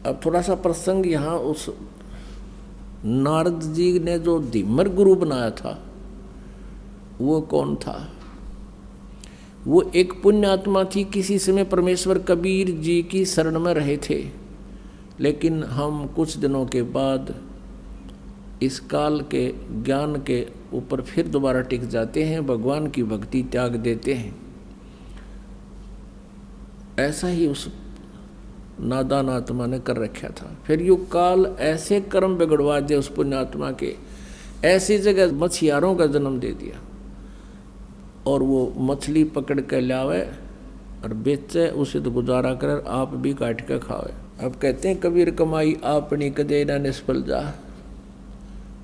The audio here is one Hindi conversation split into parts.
अब थोड़ा सा प्रसंग यहाँ, उस नारद जी ने जो धीमर गुरु बनाया था वो कौन था? वो एक पुण्य आत्मा थी, किसी समय परमेश्वर कबीर जी की शरण में रहे थे, लेकिन हम कुछ दिनों के बाद इस काल के ज्ञान के ऊपर फिर दोबारा टिक जाते हैं, भगवान की भक्ति त्याग देते हैं। ऐसा ही उस नादान आत्मा ने कर रखा था। फिर यो काल ऐसे कर्म बिगड़वा दे उस पुण्यात्मा के, ऐसी जगह मछियारों का जन्म दे दिया, और वो मछली पकड़ के लावे और बेचे, उसे तो गुजारा कर, आप भी काट के खावे। अब कहते हैं कबीर कमाई आपनी कदे ना निष्फल जा,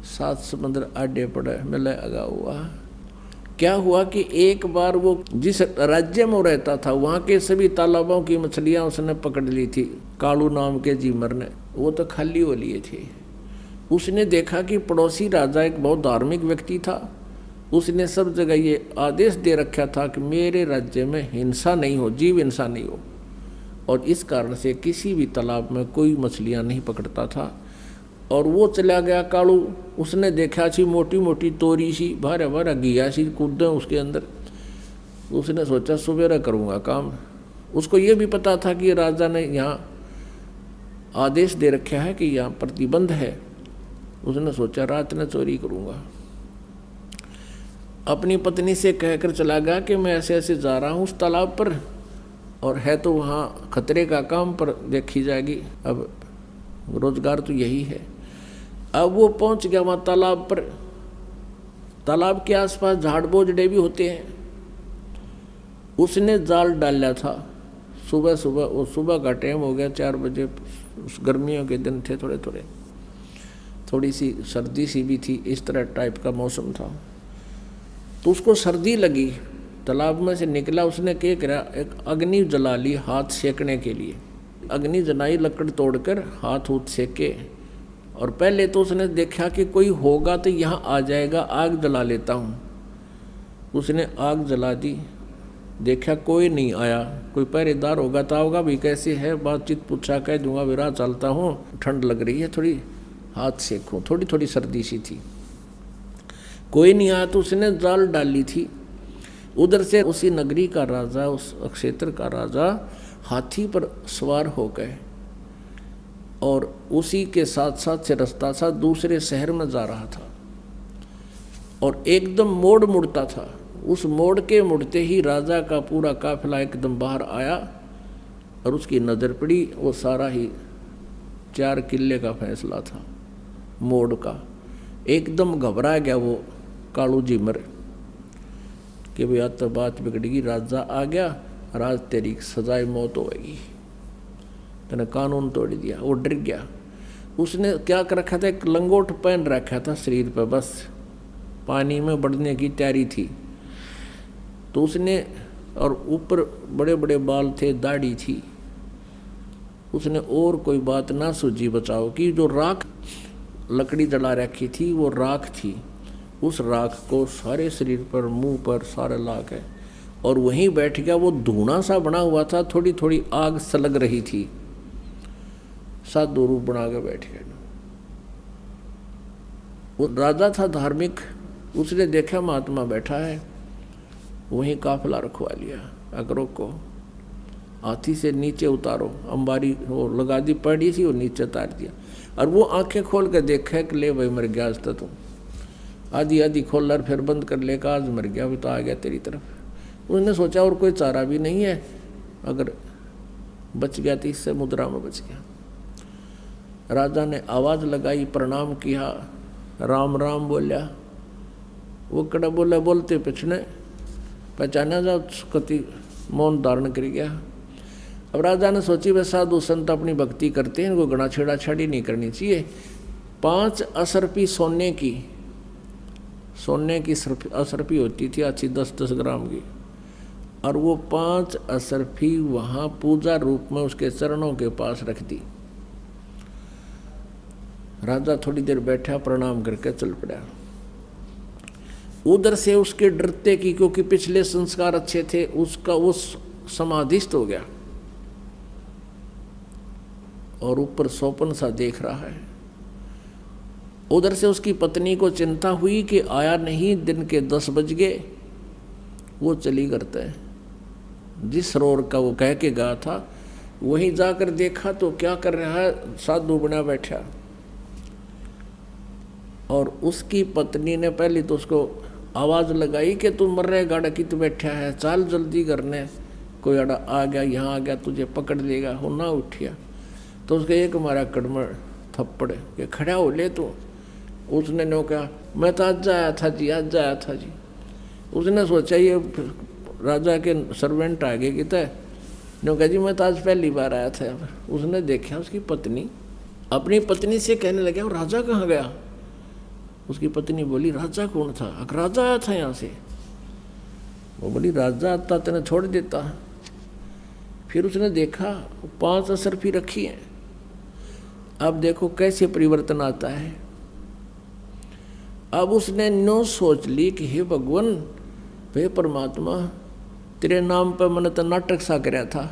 7 समुद्र आडे पड़े मिले अगा हुआ। क्या हुआ कि एक बार वो जिस राज्य में रहता था वहाँ के सभी तालाबों की मछलियाँ उसने पकड़ ली थी, कालू नाम के जीमर ने, वो तो खाली हो लिए थे। उसने देखा कि पड़ोसी राजा एक बहुत धार्मिक व्यक्ति था, उसने सब जगह ये आदेश दे रखा था कि मेरे राज्य में हिंसा नहीं हो, जीव हिंसा नहीं हो, और इस कारण से किसी भी तालाब में कोई मछलियाँ नहीं पकड़ता था। और वो चला गया कालू, उसने देखा सी मोटी मोटी तोरी सी भारा भारा घिया सी कूदें उसके अंदर, उसने सोचा सुबेरा करूँगा काम। उसको ये भी पता था कि राजा ने यहाँ आदेश दे रखा है कि यहाँ प्रतिबंध है, उसने सोचा रात में चोरी करूँगा। अपनी पत्नी से कहकर चला गया कि मैं ऐसे ऐसे जा रहा हूँ उस तालाब पर, और है तो वहाँ खतरे का काम, पर देखी जाएगी, अब रोजगार तो यही है। अब वो पहुंच गया वहाँ तालाब पर। तालाब के आसपास झाड़ बोझड़े भी होते हैं। उसने जाल डाला था सुबह सुबह, वो सुबह का टाइम हो गया 4 बजे, उस गर्मियों के दिन थे, थोड़े थोड़े, थोड़ी सी सर्दी सी भी थी, इस तरह टाइप का मौसम था। तो उसको सर्दी लगी, तालाब में से निकला, उसने क्या करा, एक अग्नि जला ली हाथ सेकने के लिए। अग्नि जलाई, लकड़ तोड़कर हाथ उठ सेके, और पहले तो उसने देखा कि कोई होगा तो यहाँ आ जाएगा, आग जला लेता हूँ। उसने आग जला दी, देखा कोई नहीं आया, कोई पहरेदार होगा तो होगा भी, कैसे है, बातचीत पूछा, कह दूंगा विराह चलता हूँ, ठंड लग रही है, थोड़ी हाथ सेकूँ, थोड़ी थोड़ी सर्दी सी थी। कोई नहीं आया तो उसने जाल डाली थी। उधर से उसी नगरी का राजा, उस क्षेत्र का राजा हाथी पर सवार हो गए, और उसी के साथ साथ से रास्ता था दूसरे शहर में जा रहा था, और एकदम मोड़ मुड़ता था। उस मोड़ के मुड़ते ही राजा का पूरा काफिला एकदम बाहर आया, और उसकी नज़र पड़ी, वो सारा ही 4 किले का फैसला था मोड़ का। एकदम घबरा गया वो कालू जीमर कि भाई आज तो बात बिगड़ेगी, राजा आ गया, राज तेरी सजाए मौत होगी, तेने कानून तोड़ दिया। वो डर गया। उसने क्या कर रखा था, एक लंगोट पहन रखा था शरीर पर, बस पानी में बढ़ने की तैयारी थी। तो उसने, और ऊपर बड़े बड़े बाल थे, दाढ़ी थी। उसने और कोई बात ना सूझी बचाओ कि जो राख लकड़ी जला रखी थी वो राख थी, उस राख को सारे शरीर पर, मुंह पर सारे ला के, और वहीं बैठ गया। वो धुआं सा बना हुआ था, थोड़ी थोड़ी आग सलग रही थी, साधु रूप बना के बैठ गया। वो राजा था धार्मिक, उसने देखा महात्मा बैठा है, वहीं काफिला रखवा लिया। अकरों को हाथी से नीचे उतारो, अंबारी वो लगा दी पड़ी सी, और नीचे उतार दिया। और वो आंखें खोल कर देखा कि ले भाई मर गया आज तो तू, आधी आधी खोल और फिर बंद कर लेगा, आज मर गया, भी तो आ गया तेरी तरफ। उसने सोचा और कोई चारा भी नहीं है, अगर बच गया तो इससे मुद्रा में बच गया। राजा ने आवाज़ लगाई, प्रणाम किया, राम राम बोलिया। वो कड़ा बोला, बोलते पिछने पहचाना जा, कति मौन धारण कर गया। अब राजा ने सोची वह साधु संत अपनी भक्ति करते हैं, इनको गणा छेड़ा छाड़ी नहीं करनी चाहिए। 5 असरपी सोने की असरफी होती थी अच्छी, 10-10 ग्राम की, और वो 5 असरफी वहाँ पूजा रूप में उसके चरणों के पास रख दी। राजा थोड़ी देर बैठा, प्रणाम करके चल पड़ा। उधर से उसके डरते की, क्योंकि पिछले संस्कार अच्छे थे, उसका वो समाधिस्थ हो गया। और ऊपर सोपन सा देख रहा है। उधर से उसकी पत्नी को चिंता हुई कि आया नहीं, दिन के 10 बज गए। वो चली करता है, जिस सरोवर का वो कह के गया था वहीं जाकर देखा तो क्या कर रहा है, साधु बना बैठा। और उसकी पत्नी ने पहले तो उसको आवाज़ लगाई कि तू मर रहे गाड़ा की, तू बैठा है, चाल जल्दी करने, कोई अड़ा आ गया, यहाँ आ गया, तुझे पकड़ लेगा। हो ना उठिया तो उसके एक मारा कड़मड़ थप्पड़ कि खड़ा हो ले तू। उसने नो कहा मैं तो आज आया था जी, आज आया था जी। उसने सोचा ये राजा के सर्वेंट आगे की तय, नो कहा जी मैं तो आज पहली बार आया था। उसने देखा उसकी पत्नी अपनी पत्नी से कहने लगे वो राजा कहाँ गया। उसकी पत्नी बोली राजा कौन था? राजा आया था यहाँ से। वो बोली राजा आता तेने छोड़ देता। फिर उसने देखा 5 असरफी रखी हैं। अब देखो कैसे परिवर्तन आता है। अब उसने नो सोच ली कि हे भगवान, हे परमात्मा, तेरे नाम पर मैंने तो नाटक सा कराया था,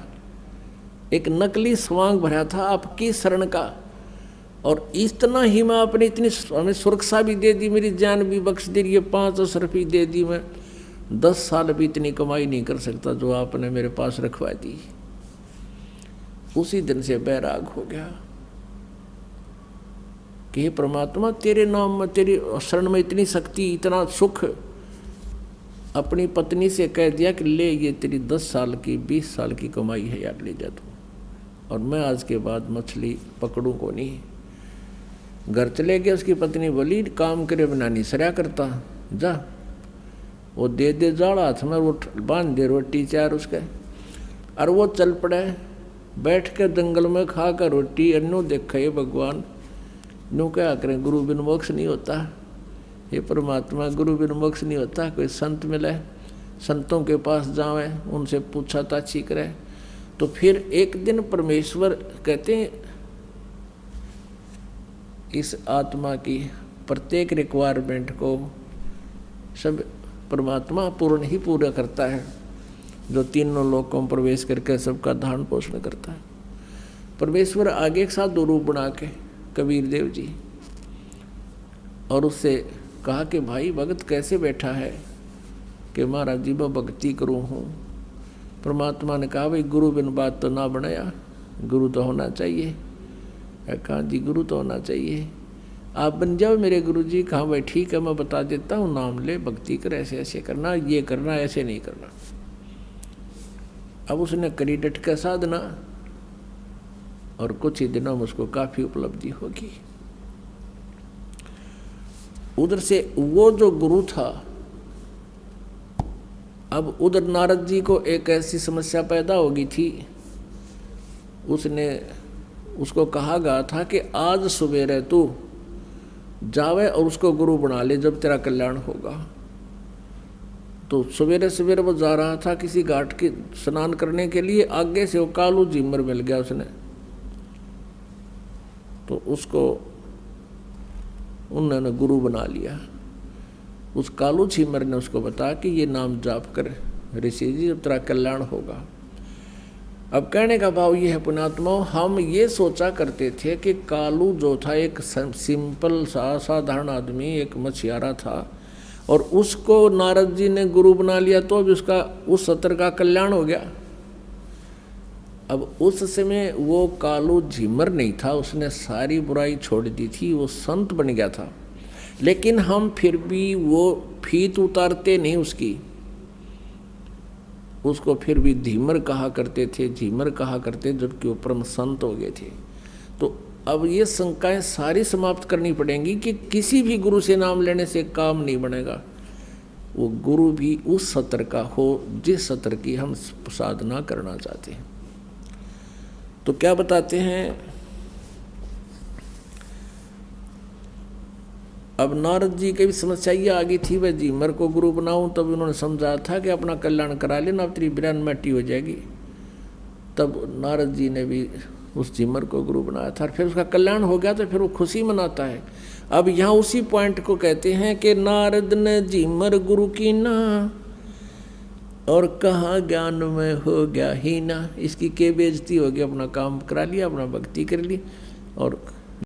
एक नकली स्वांग भरा था आपकी शरण का, और इतना ही मैं अपनी इतनी हमें सुरक्षा भी दे दी, मेरी जान भी बख्श दी, ये 5 असरफी दे दी, मैं 10 साल भी इतनी कमाई नहीं कर सकता जो आपने मेरे पास रखवा दी। उसी दिन से बैराग हो गया कि हे परमात्मा, तेरे नाम में, तेरी शरण में इतनी शक्ति, इतना सुख। अपनी पत्नी से कह दिया कि ले ये तेरी 10 साल की 20 साल की कमाई है यार, ले जा तू, और मैं आज के बाद मछली पकड़ूं को नहीं। घर चले गए। उसकी पत्नी बोली काम करे बिना नहीं सरया करता, जा वो दे दे जाड़ हाथ में, वो बांध दे रोटी 4 उसके। और वो चल पड़े, बैठ के जंगल में खा कर रोटी, अन्नू देखे भगवान, नो क्या करें, गुरु बिन मोक्ष नहीं होता। हे परमात्मा, गुरु बिन मोक्ष नहीं होता। कोई संत मिले, संतों के पास जावे, उनसे पूछा ताछी करे। तो फिर एक दिन परमेश्वर कहते हैं इस आत्मा की प्रत्येक रिक्वायरमेंट को सब परमात्मा पूर्ण ही पूरा करता है, जो तीनों लोकों में प्रवेश करके सबका धारण पोषण करता है। परमेश्वर आगे एक साथ 2 रूप बना के कबीर देव जी, और उससे कहा कि भाई भगत कैसे बैठा है, कि महाराज जी मैं भक्ति करूँ हूँ। परमात्मा ने कहा भाई गुरु बिन बात तो ना बनाया, गुरु तो होना चाहिए। कहा जी गुरु तो होना चाहिए, आप बन जाओ मेरे गुरु जी। कहा भाई ठीक है, मैं बता देता हूँ, नाम ले, भक्ति कर, ऐसे ऐसे करना, ये करना, ऐसे नहीं करना। अब उसने करी डट का साधना, और कुछ ही दिनों में उसको काफ़ी उपलब्धि होगी। उधर से वो जो गुरु था, अब उधर नारद जी को एक ऐसी समस्या पैदा हो गई थी। उसको कहा गया था कि आज सवेरे तू जावे और उसको गुरु बना ले, जब तेरा कल्याण होगा। तो सवेरे सवेरे वो जा रहा था किसी घाट के स्नान करने के लिए, आगे से वो कालू झीमर मिल गया उसने। तो उसको उन्होंने गुरु बना लिया। उस कालू झीमर ने उसको बताया कि ये नाम जाप कर ऋषि जी, जब तेरा कल्याण होगा। अब कहने का भाव ये है पुण्यात्माओं, हम ये सोचा करते थे कि कालू जो था एक सिंपल सा साधारण आदमी, एक मछियारा था, और उसको नारद जी ने गुरु बना लिया तो भी उसका उस सत्र का कल्याण हो गया। अब उस समय वो कालू झिमर नहीं था, उसने सारी बुराई छोड़ दी थी, वो संत बन गया था। लेकिन हम फिर भी वो फीत उतारते नहीं उसकी, उसको फिर भी धीमर कहा करते थे, झीमर कहा करते, जबकि वो परम संत हो गए थे। तो अब ये शंकाएं सारी समाप्त करनी पड़ेंगी कि किसी भी गुरु से नाम लेने से काम नहीं बनेगा। वो गुरु भी उस सत्र का हो जिस सत्र की हम साधना करना चाहते हैं। तो क्या बताते हैं, अब नारद जी की भी समस्या ये आ गई थी, वह झीमर को गुरु बनाऊं, तब उन्होंने समझा था कि अपना कल्याण करा लेना, अब तेरी बिरान मट्टी हो जाएगी। तब नारद जी ने भी उस झीमर को गुरु बनाया था, फिर उसका कल्याण हो गया तो फिर वो खुशी मनाता है। अब यहाँ उसी पॉइंट को कहते हैं कि नारद ने झीमर गुरु की ना, और कहाँ ज्ञान में हो गया हीना, इसकी के बेइज्जती हो गई, अपना काम करा लिया, अपना भक्ति कर ली और